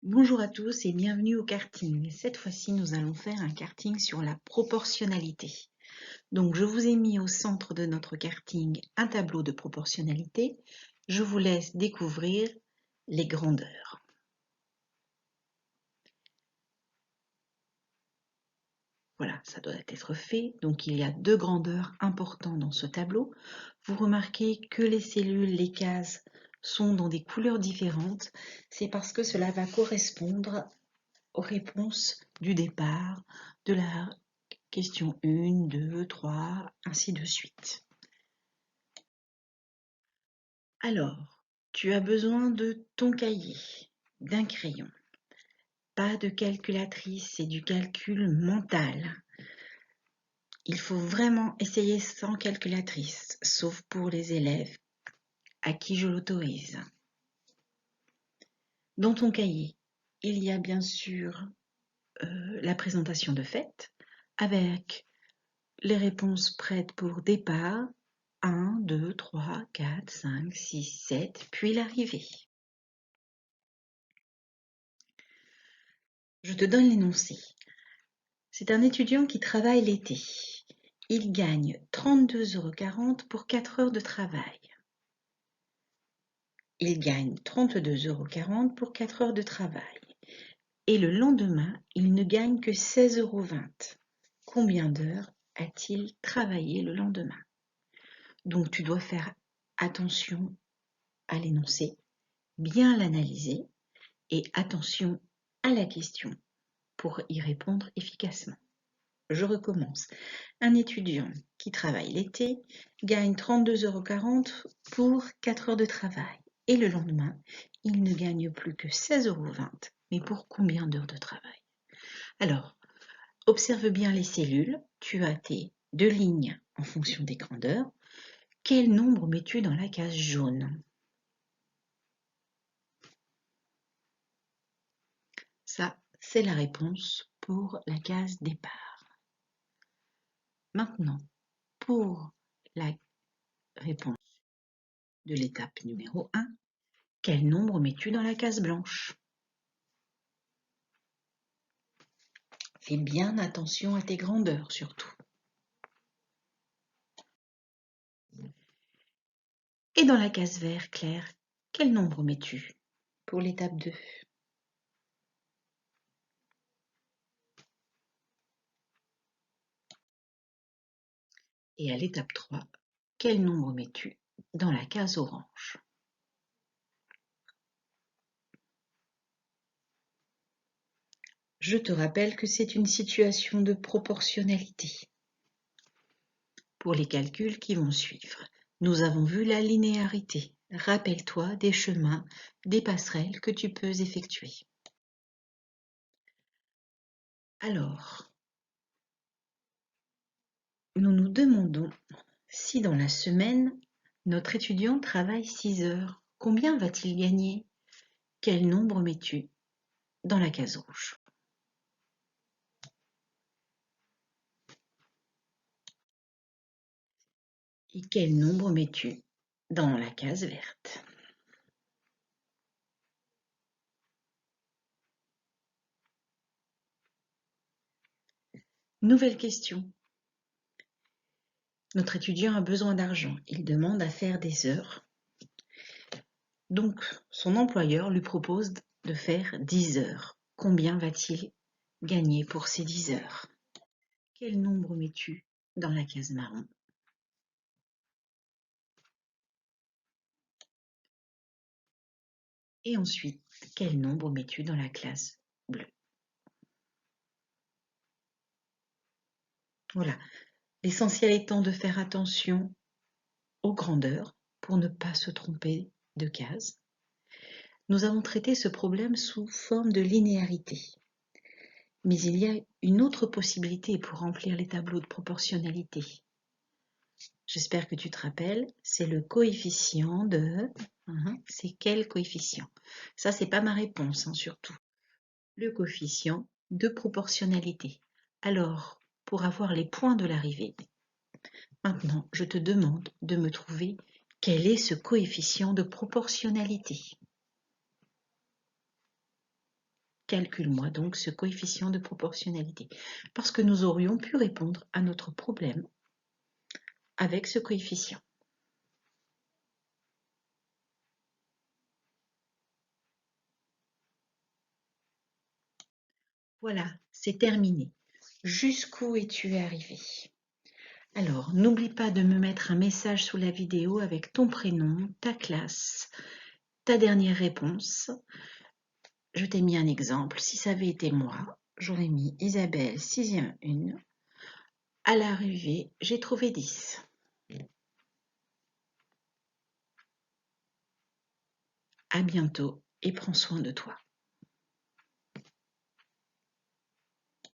Bonjour à tous et bienvenue au karting. Cette fois-ci, nous allons faire un karting sur la proportionnalité. Donc, je vous ai mis au centre de notre karting un tableau de proportionnalité. Je vous laisse découvrir les grandeurs. Voilà, ça doit être fait. Donc, il y a deux grandeurs importantes dans ce tableau. Vous remarquez que les cellules, les cases sont dans des couleurs différentes. C'est parce que cela va correspondre aux réponses du départ, de la question 1, 2, 3, ainsi de suite. Alors, tu as besoin de ton cahier, d'un crayon. Pas de calculatrice, c'est du calcul mental. Il faut vraiment essayer sans calculatrice, sauf pour les élèves à qui je l'autorise. Dans ton cahier, il y a bien sûr la présentation de fait, avec les réponses prêtes pour départ, 1, 2, 3, 4, 5, 6, 7, puis l'arrivée. Je te donne l'énoncé. C'est un étudiant qui travaille l'été. Il gagne 32,40 € pour 4 heures de travail. Il gagne 32,40 € pour 4 heures de travail. Et le lendemain, il ne gagne que 16,20 €. Combien d'heures a-t-il travaillé le lendemain? Donc tu dois faire attention à l'énoncé, bien l'analyser et attention à la question pour y répondre efficacement. Je recommence. Un étudiant qui travaille l'été gagne 32,40 € pour 4 heures de travail. Et le lendemain, il ne gagne plus que 16,20 €. Mais pour combien d'heures de travail? Alors, observe bien les cellules. Tu as tes deux lignes en fonction des grandeurs. Quel nombre mets-tu dans la case jaune? Ça, c'est la réponse pour la case départ. Maintenant, pour la réponse de l'étape numéro 1, quel nombre mets-tu dans la case blanche? Fais bien attention à tes grandeurs surtout. Et dans la case vert clair, quel nombre mets-tu pour l'étape 2? Et à l'étape 3, quel nombre mets-tu dans la case orange? Je te rappelle que c'est une situation de proportionnalité. Pour les calculs qui vont suivre, nous avons vu la linéarité. Rappelle-toi des chemins, des passerelles que tu peux effectuer. Alors, nous nous demandons si dans la semaine, notre étudiant travaille 6 heures. Combien va-t-il gagner? Quel nombre mets-tu dans la case rouge? Et quel nombre mets-tu dans la case verte? Nouvelle question. Notre étudiant a besoin d'argent. Il demande à faire des heures. Donc, son employeur lui propose de faire 10 heures. Combien va-t-il gagner pour ces 10 heures? Quel nombre mets-tu dans la case marron? Et ensuite, quel nombre mets-tu dans la classe bleue? Voilà. L'essentiel étant de faire attention aux grandeurs pour ne pas se tromper de case. Nous avons traité ce problème sous forme de linéarité. Mais il y a une autre possibilité pour remplir les tableaux de proportionnalité. J'espère que tu te rappelles, c'est le coefficient de... c'est quel coefficient? Ça, c'est pas ma réponse, surtout. Le coefficient de proportionnalité. Alors, pour avoir les points de l'arrivée, maintenant, je te demande de me trouver quel est ce coefficient de proportionnalité. calcule-moi donc ce coefficient de proportionnalité. Parce que nous aurions pu répondre à notre problème avec ce coefficient. Voilà, c'est terminé. Jusqu'où es-tu arrivé? Alors, n'oublie pas de me mettre un message sous la vidéo avec ton prénom, ta classe, ta dernière réponse. Je t'ai mis un exemple. Si ça avait été moi, j'aurais mis Isabelle, 6e 1. À l'arrivée, j'ai trouvé 10. À bientôt et prends soin de toi.